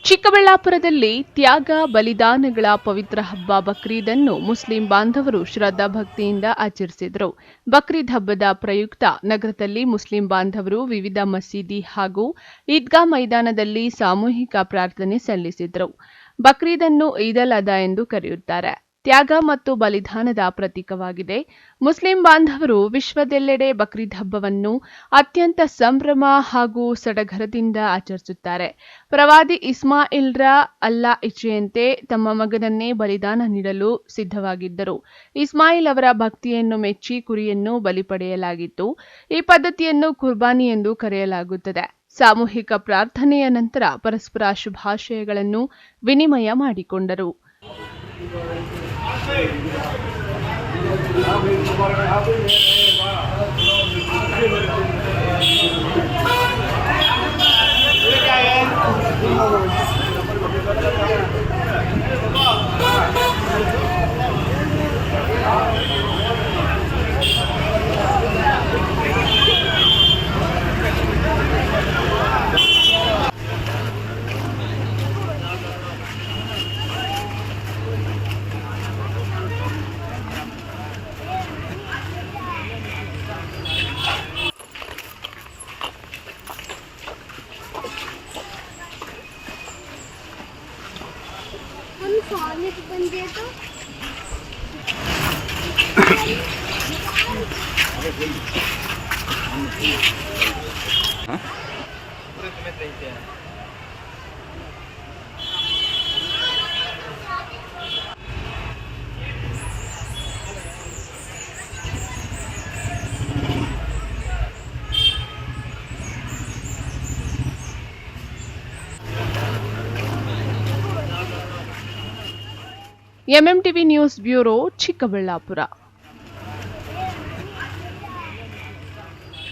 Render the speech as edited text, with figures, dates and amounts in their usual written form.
ಚಿಕ್ಕಬಳ್ಳಾಪುರದಲ್ಲಿ ತ್ಯಾಗ ಬಲಿದಾನಗಳ ಪವಿತ್ರ ಹಬ್ಬ ಬಕ್ರೀದನ್ನು ಮುಸ್ಲಿಂ ಬಾಂಧವರು ಶ್ರದ್ಧಾಭಕ್ತಿಯಿಂದ ಆಚರಿಸಿದರು. ಬಕ್ರೀದ್ ಹಬ್ಬದ ಪ್ರಯುಕ್ತ ನಗರದಲ್ಲಿ ಮುಸ್ಲಿಂ ಬಾಂಧವರು ವಿವಿಧ ಮಸೀದಿ ಹಾಗೂ ಈದ್ಗಾ ಮೈದಾನದಲ್ಲಿ ಸಾಮೂಹಿಕ ಪ್ರಾರ್ಥನೆ ಸಲ್ಲಿಸಿದರು. ಬಕ್ರೀದನ್ನು ಈದಲ್ ಅದ ಎಂದು ಕರೆಯುತ್ತಾರೆ. ತ್ಯಾಗ ಮತ್ತು ಬಲಿದಾನದ ಪ್ರತೀಕವಾಗಿದೆ. ಮುಸ್ಲಿಂ ಬಾಂಧವರು ವಿಶ್ವದೆಲ್ಲೆಡೆ ಬಕ್ರೀದ್ ಹಬ್ಬವನ್ನು ಅತ್ಯಂತ ಸಂಭ್ರಮ ಹಾಗೂ ಸಡಗರದಿಂದ ಆಚರಿಸುತ್ತಾರೆ. ಪ್ರವಾದಿ ಇಸ್ಮಾಯಿಲ್ರ ಅಲ್ಲಾ ಇಚ್ಛೆಯಂತೆ ತಮ್ಮ ಮಗನನ್ನೇ ಬಲಿದಾನ ನೀಡಲು ಸಿದ್ಧವಾಗಿದ್ದರು. ಇಸ್ಮಾಯಿಲ್ ಅವರ ಭಕ್ತಿಯನ್ನು ಮೆಚ್ಚಿ ಕುರಿಯನ್ನು ಬಲಿ ಪಡೆಯಲಾಗಿತ್ತು. ಈ ಪದ್ಧತಿಯನ್ನು ಕುರ್ಬಾನಿ ಎಂದು ಕರೆಯಲಾಗುತ್ತದೆ. ಸಾಮೂಹಿಕ ಪ್ರಾರ್ಥನೆಯ ನಂತರ ಪರಸ್ಪರ ಶುಭಾಶಯಗಳನ್ನು ವಿನಿಮಯ ಮಾಡಿಕೊಂಡರು. MMTV news bureau, Chikkaballapur.